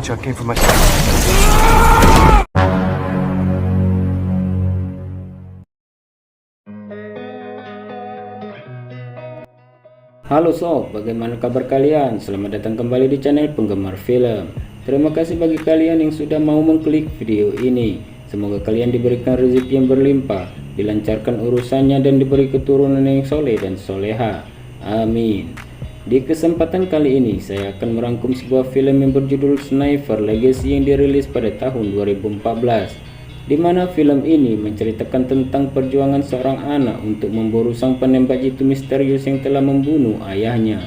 gunshot came from my... Halo sob, bagaimana kabar kalian? Selamat datang kembali di channel penggemar film. Terima kasih bagi kalian yang sudah mau mengklik video ini. Semoga kalian diberikan rezeki yang berlimpah, dilancarkan urusannya dan diberi keturunan yang soleh dan soleha. Amin. Di kesempatan kali ini saya akan merangkum sebuah film yang berjudul Sniper Legacy yang dirilis pada tahun 2014, di mana film ini menceritakan tentang perjuangan seorang anak untuk memburu sang penembak jitu misterius yang telah membunuh ayahnya.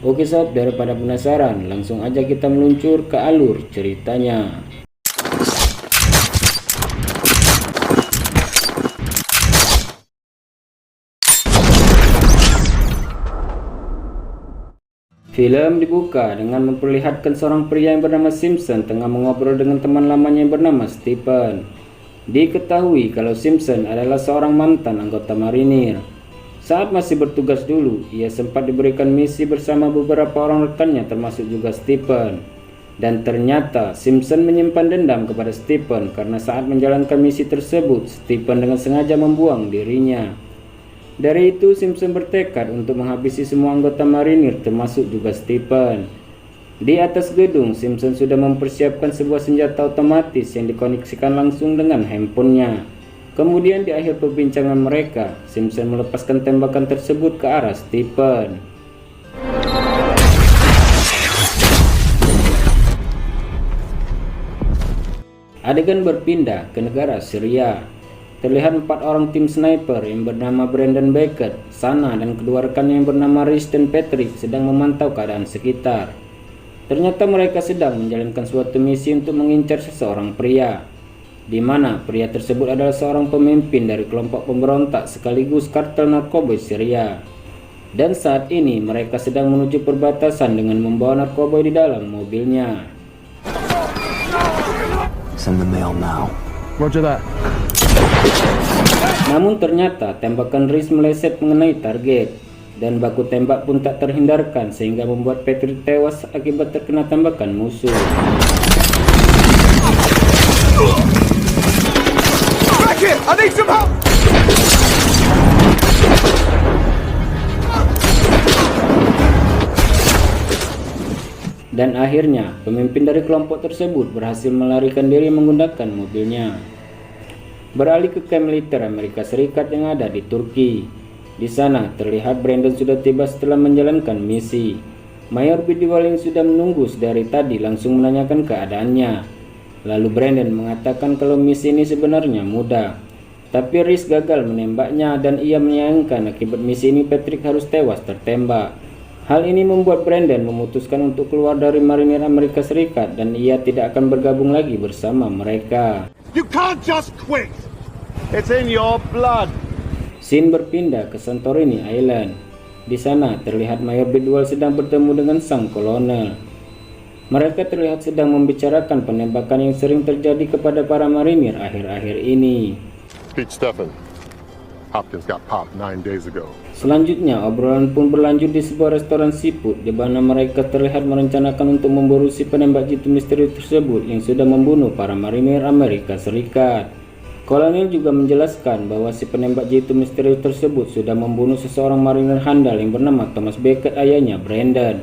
Oke sob, daripada penasaran, langsung aja kita meluncur ke alur ceritanya. Film dibuka dengan memperlihatkan seorang pria yang bernama Simpson tengah mengobrol dengan teman lamanya yang bernama Stephen. Diketahui kalau Simpson adalah seorang mantan anggota marinir. Saat masih bertugas dulu, ia sempat diberikan misi bersama beberapa orang rekannya termasuk juga Stephen. Dan ternyata Simpson menyimpan dendam kepada Stephen karena saat menjalankan misi tersebut, Stephen dengan sengaja membuang dirinya. Dari itu Simpson bertekad untuk menghabisi semua anggota marinir termasuk juga Stephen. Di atas gedung, Simpson sudah mempersiapkan sebuah senjata otomatis yang dikoneksikan langsung dengan handphonenya. Kemudian di akhir perbincangan mereka, Simpson melepaskan tembakan tersebut ke arah Stephen. Adegan berpindah ke negara Syria. Terlihat 4 orang tim sniper yang bernama Brandon Beckett, Sana, dan kedua rekannya yang bernama Rhys dan Patrick sedang memantau keadaan sekitar. Ternyata mereka sedang menjalankan suatu misi untuk mengincar seseorang pria, di mana pria tersebut adalah seorang pemimpin dari kelompok pemberontak sekaligus kartel narkoba Syria. Dan saat ini mereka sedang menuju perbatasan dengan membawa narkoba di dalam mobilnya. Send the mail now. Roger that. Namun ternyata tembakan Rhys meleset mengenai target, dan baku tembak pun tak terhindarkan sehingga membuat Patrick tewas akibat terkena tembakan musuh. Dan akhirnya pemimpin dari kelompok tersebut berhasil melarikan diri menggunakan mobilnya. Beralih ke kamp militer Amerika Serikat yang ada di Turki. Di sana terlihat Brandon sudah tiba setelah menjalankan misi. Mayor Bidwell yang sudah menunggu sedari tadi langsung menanyakan keadaannya. Lalu Brandon mengatakan kalau misi ini sebenarnya mudah, tapi Rhys gagal menembaknya dan ia menyayangkan akibat misi ini Patrick harus tewas tertembak. Hal ini membuat Brandon memutuskan untuk keluar dari marinir Amerika Serikat dan ia tidak akan bergabung lagi bersama mereka. You can't just quit. It's in your blood. Scene berpindah ke Santorini Island. Di sana terlihat Mayor Bidwell sedang bertemu dengan sang kolonel. Mereka terlihat sedang membicarakan penembakan yang sering terjadi kepada para marinir akhir-akhir ini. Pete Stephen. Hopkins got popped 9 days ago. Selanjutnya obrolan pun berlanjut di sebuah restoran seafood di mana mereka terlihat merencanakan untuk memburu si penembak jitu misteri tersebut yang sudah membunuh para marinir Amerika Serikat. Kolonel juga menjelaskan bahwa si penembak jitu misteri tersebut sudah membunuh seseorang marinir handal yang bernama Thomas Beckett, ayahnya Brandon.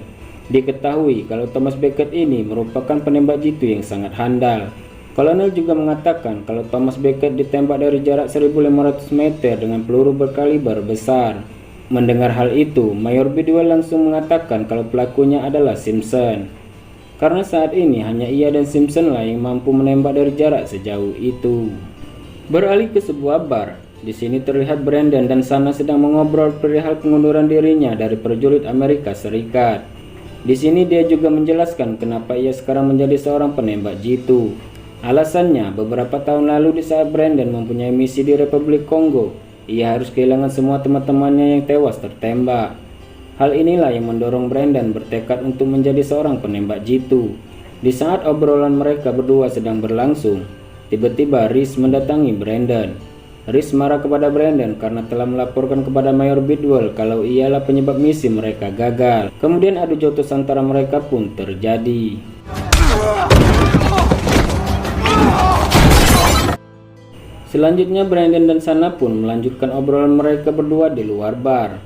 Diketahui kalau Thomas Beckett ini merupakan penembak jitu yang sangat handal. Kolonel juga mengatakan kalau Thomas Beckett ditembak dari jarak 1500 meter dengan peluru berkaliber besar. Mendengar hal itu, Mayor Bidwell langsung mengatakan kalau pelakunya adalah Simpson, karena saat ini hanya ia dan Simpson lah yang mampu menembak dari jarak sejauh itu. Beralih ke sebuah bar. Di sini terlihat Brandon dan Sana sedang mengobrol perihal pengunduran dirinya dari prajurit Amerika Serikat. Di sini dia juga menjelaskan kenapa ia sekarang menjadi seorang penembak jitu. Alasannya, beberapa tahun lalu di saat Brandon mempunyai misi di Republik Kongo, ia harus kehilangan semua teman-temannya yang tewas tertembak. Hal inilah yang mendorong Brandon bertekad untuk menjadi seorang penembak jitu. Di saat obrolan mereka berdua sedang berlangsung, tiba-tiba Rhys mendatangi Brandon. Rhys marah kepada Brandon karena telah melaporkan kepada Mayor Bidwell kalau ialah penyebab misi mereka gagal. Kemudian adu jotos antara mereka pun terjadi. Selanjutnya Brandon dan Sana pun melanjutkan obrolan mereka berdua di luar bar.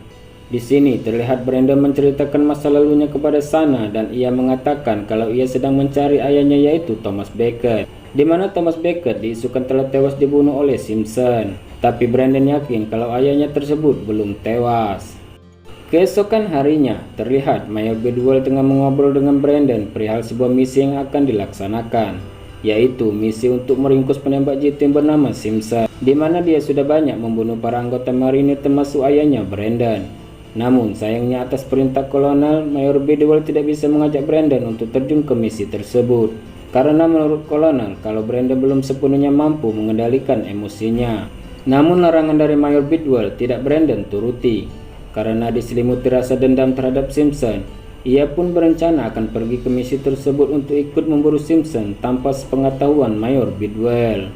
Di sini terlihat Brandon menceritakan masa lalunya kepada Sana dan ia mengatakan kalau ia sedang mencari ayahnya yaitu Thomas Beckett, di mana Thomas Beckett diisukan telah tewas dibunuh oleh Simpson. Tapi Brandon yakin kalau ayahnya tersebut belum tewas. Keesokan harinya, terlihat Mayor Bidwell tengah mengobrol dengan Brandon perihal sebuah misi yang akan dilaksanakan, yaitu misi untuk meringkus penembak jitu yang bernama Simpson, di mana dia sudah banyak membunuh para anggota marinir termasuk ayahnya Brandon. Namun sayangnya atas perintah kolonel, Mayor Bidwell tidak bisa mengajak Brandon untuk terjun ke misi tersebut, karena menurut kolonel kalau Brandon belum sepenuhnya mampu mengendalikan emosinya. Namun larangan dari Mayor Bidwell tidak Brandon turuti, karena diselimuti rasa dendam terhadap Simpson. Ia pun berencana akan pergi ke misi tersebut untuk ikut memburu Simpson tanpa sepengetahuan Mayor Bidwell.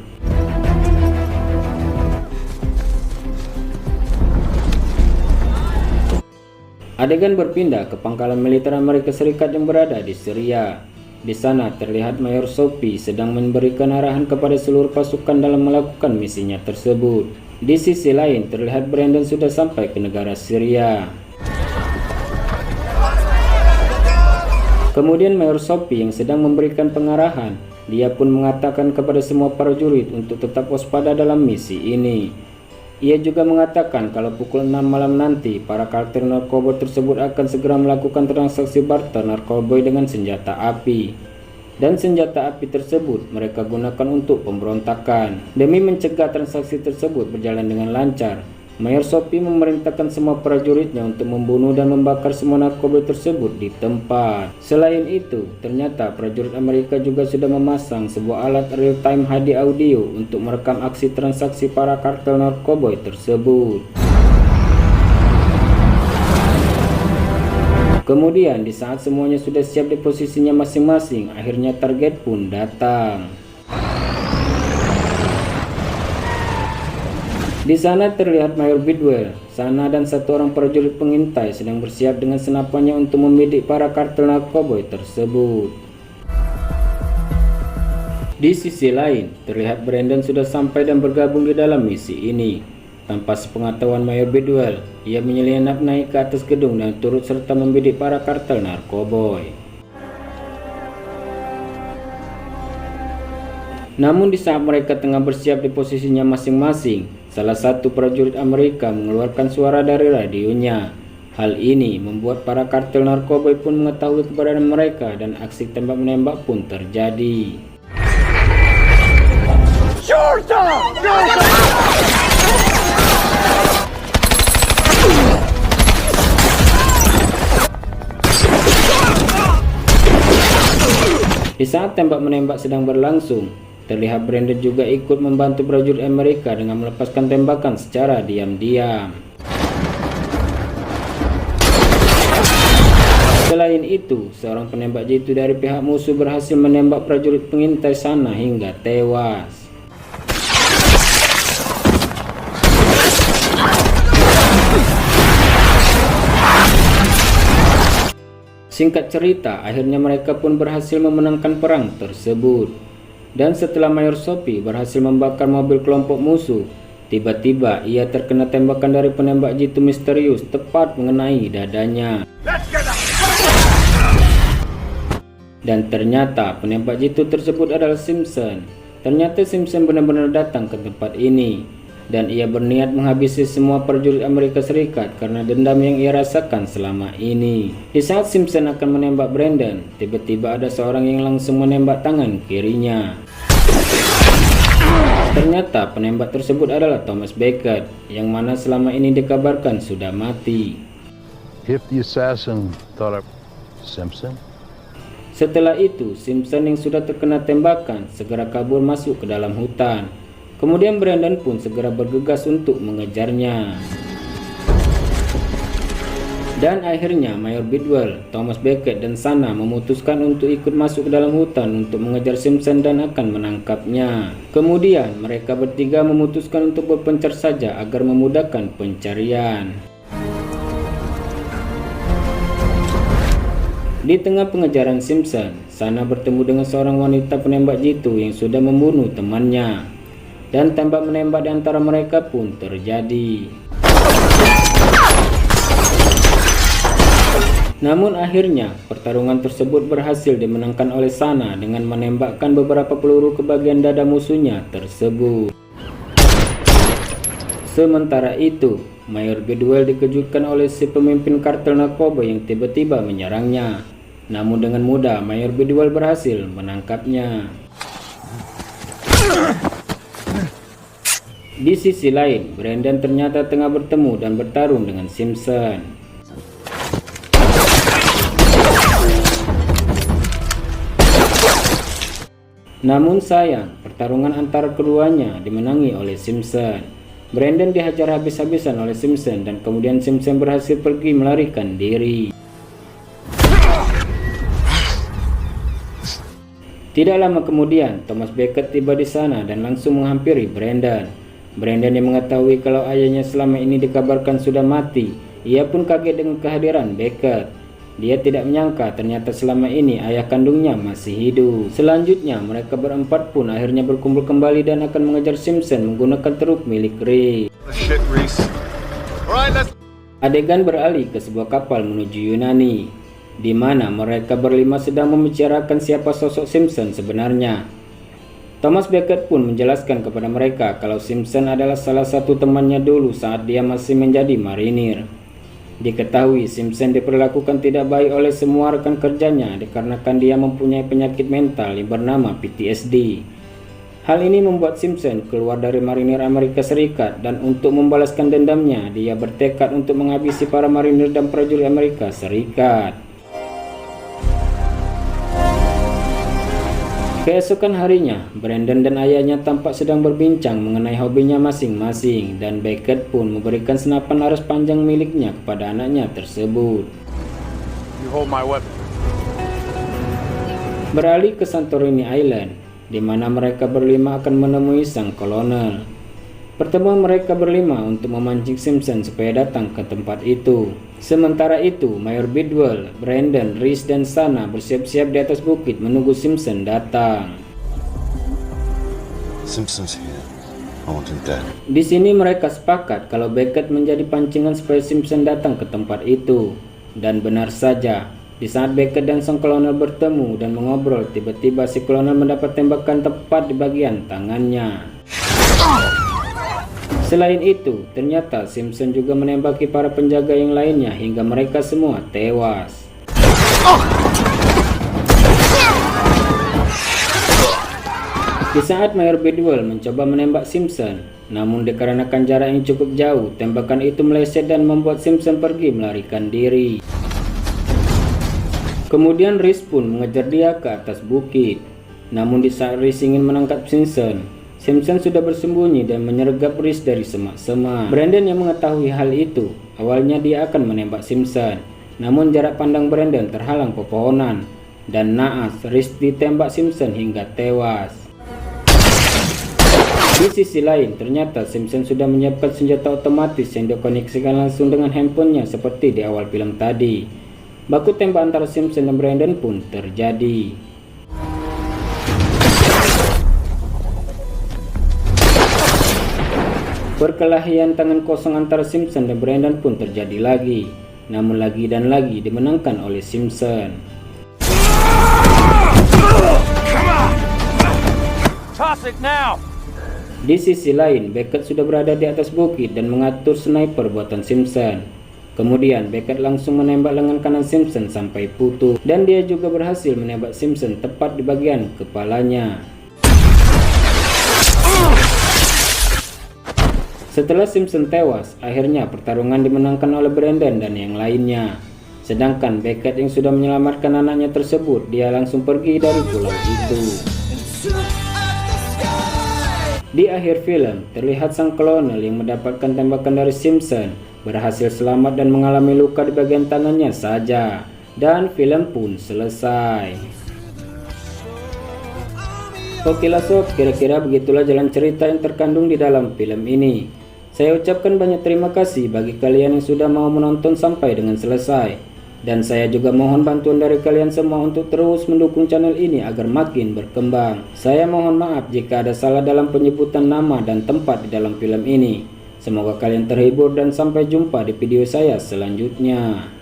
Adegan berpindah ke pangkalan militer Amerika Serikat yang berada di Syria. Di sana terlihat Mayor Sophie sedang memberikan arahan kepada seluruh pasukan dalam melakukan misinya tersebut. Di sisi lain terlihat Brandon sudah sampai ke negara Syria. Kemudian Mayor Sophie yang sedang memberikan pengarahan, dia pun mengatakan kepada semua prajurit untuk tetap waspada dalam misi ini. Ia juga mengatakan kalau pukul 6 malam nanti, para karakter narkoba tersebut akan segera melakukan transaksi barter narkoba dengan senjata api. Dan senjata api tersebut mereka gunakan untuk pemberontakan. Demi mencegah transaksi tersebut berjalan dengan lancar, Mayor Sophie memerintahkan semua prajuritnya untuk membunuh dan membakar semua narkoba tersebut di tempat. Selain itu, ternyata prajurit Amerika juga sudah memasang sebuah alat real-time HD audio untuk merekam aksi transaksi para kartel narkoba tersebut. Kemudian di saat semuanya sudah siap di posisinya masing-masing, akhirnya target pun datang. Di sana terlihat Mayor Bidwell, Sana dan satu orang prajurit pengintai sedang bersiap dengan senapannya untuk membidik para kartel narkoba tersebut. Di sisi lain, terlihat Brandon sudah sampai dan bergabung di dalam misi ini. Tanpa sepengetahuan Mayor Bidwell, ia menyelinap naik ke atas gedung dan turut serta membidik para kartel narkoba. Namun di saat mereka tengah bersiap di posisinya masing-masing, salah satu prajurit Amerika mengeluarkan suara dari radionya. Hal ini membuat para kartel narkoba pun mengetahui keberadaan mereka dan aksi tembak-menembak pun terjadi. Di saat tembak-menembak sedang berlangsung, terlihat Brandon juga ikut membantu prajurit Amerika dengan melepaskan tembakan secara diam-diam. Selain itu, seorang penembak jitu dari pihak musuh berhasil menembak prajurit pengintai Sana hingga tewas. Singkat cerita, akhirnya mereka pun berhasil memenangkan perang tersebut. Dan setelah Mayor Sophie berhasil membakar mobil kelompok musuh, tiba-tiba ia terkena tembakan dari penembak jitu misterius tepat mengenai dadanya. Dan ternyata penembak jitu tersebut adalah Simpson. Ternyata Simpson benar-benar datang ke tempat ini, dan ia berniat menghabisi semua prajurit Amerika Serikat karena dendam yang ia rasakan selama ini. Di saat Simpson akan menembak Brandon, tiba-tiba ada seorang yang langsung menembak tangan kirinya. Ternyata penembak tersebut adalah Thomas Beckett, yang mana selama ini dikabarkan sudah mati. If the assassin thought of Simpson? Setelah itu, Simpson yang sudah terkena tembakan segera kabur masuk ke dalam hutan. Kemudian Brandon pun segera bergegas untuk mengejarnya. Dan akhirnya Mayor Bidwell, Thomas Beckett dan Sana memutuskan untuk ikut masuk ke dalam hutan untuk mengejar Simpson dan akan menangkapnya. Kemudian mereka bertiga memutuskan untuk berpencar saja agar memudahkan pencarian. Di tengah pengejaran Simpson, Sana bertemu dengan seorang wanita penembak jitu yang sudah membunuh temannya, dan tembak menembak di antara mereka pun terjadi. Namun akhirnya pertarungan tersebut berhasil dimenangkan oleh Sana dengan menembakkan beberapa peluru ke bagian dada musuhnya tersebut. Sementara itu, Mayor Bidwell dikejutkan oleh si pemimpin kartel narkoba yang tiba-tiba menyerangnya. Namun dengan mudah Mayor Bidwell berhasil menangkapnya. Di sisi lain, Brandon ternyata tengah bertemu dan bertarung dengan Simpson. Namun sayang, pertarungan antara keduanya dimenangi oleh Simpson. Brandon dihajar habis-habisan oleh Simpson dan kemudian Simpson berhasil pergi melarikan diri. Tidak lama kemudian, Thomas Beckett tiba di sana dan langsung menghampiri Brandon. Brandon yang mengetahui kalau ayahnya selama ini dikabarkan sudah mati, ia pun kaget dengan kehadiran Beckett. Dia tidak menyangka ternyata selama ini ayah kandungnya masih hidup. Selanjutnya mereka berempat pun akhirnya berkumpul kembali dan akan mengejar Simpson menggunakan truk milik Ray. Adegan beralih ke sebuah kapal menuju Yunani, di mana mereka berlima sedang membicarakan siapa sosok Simpson sebenarnya. Thomas Beckett pun menjelaskan kepada mereka kalau Simpson adalah salah satu temannya dulu saat dia masih menjadi marinir. Diketahui Simpson diperlakukan tidak baik oleh semua rekan kerjanya dikarenakan dia mempunyai penyakit mental yang bernama PTSD. Hal ini membuat Simpson keluar dari marinir Amerika Serikat dan untuk membalaskan dendamnya, dia bertekad untuk menghabisi para marinir dan prajurit Amerika Serikat. Keesokan harinya, Brandon dan ayahnya tampak sedang berbincang mengenai hobinya masing-masing dan Beckett pun memberikan senapan laras panjang miliknya kepada anaknya tersebut. You hold my weapon. Beralih ke Santorini Island, di mana mereka berlima akan menemui sang kolonel. Pertemuan mereka berlima untuk memancing Simpson supaya datang ke tempat itu. Sementara itu, Mayor Bidwell, Brandon, Reese, dan Sana bersiap-siap di atas bukit menunggu Simpson datang. Simpson's here. I want him dead. Di sini mereka sepakat kalau Beckett menjadi pancingan supaya Simpson datang ke tempat itu. Dan benar saja, di saat Beckett dan sang kolonel bertemu dan mengobrol, tiba-tiba si kolonel mendapat tembakan tepat di bagian tangannya. Selain itu, ternyata Simpson juga menembaki para penjaga yang lainnya hingga mereka semua tewas. Di saat Mayor Bidwell mencoba menembak Simpson, namun dikarenakan jarak yang cukup jauh, tembakan itu meleset dan membuat Simpson pergi melarikan diri. Kemudian Reese pun mengejar dia ke atas bukit. Namun di saat Reese ingin menangkap Simpson sudah bersembunyi dan menyergap Reese dari semak-semak. Brandon yang mengetahui hal itu, awalnya dia akan menembak Simpson. Namun jarak pandang Brandon terhalang pepohonan, dan naas Reese ditembak Simpson hingga tewas. Di sisi lain, ternyata Simpson sudah menyiapkan senjata otomatis yang dikoneksikan langsung dengan handphonenya seperti di awal film tadi. Baku tembak antara Simpson dan Brandon pun terjadi. Perkelahian tangan kosong antara Simpson dan Brandon pun terjadi lagi, namun lagi dan lagi dimenangkan oleh Simpson. Di sisi lain, Beckett sudah berada di atas bukit dan mengatur sniper buatan Simpson. Kemudian Beckett langsung menembak lengan kanan Simpson sampai putus, dan dia juga berhasil menembak Simpson tepat di bagian kepalanya. Setelah Simpson tewas, akhirnya pertarungan dimenangkan oleh Brandon dan yang lainnya. Sedangkan Beckett yang sudah menyelamatkan anaknya tersebut, dia langsung pergi dari pulau itu. Di akhir film, terlihat sang kolonel yang mendapatkan tembakan dari Simpson berhasil selamat dan mengalami luka di bagian tangannya saja. Dan film pun selesai. Oke lah sob, kira-kira begitulah jalan cerita yang terkandung di dalam film ini. Saya ucapkan banyak terima kasih bagi kalian yang sudah mau menonton sampai dengan selesai. Dan saya juga mohon bantuan dari kalian semua untuk terus mendukung channel ini agar makin berkembang. Saya mohon maaf jika ada salah dalam penyebutan nama dan tempat di dalam film ini. Semoga kalian terhibur dan sampai jumpa di video saya selanjutnya.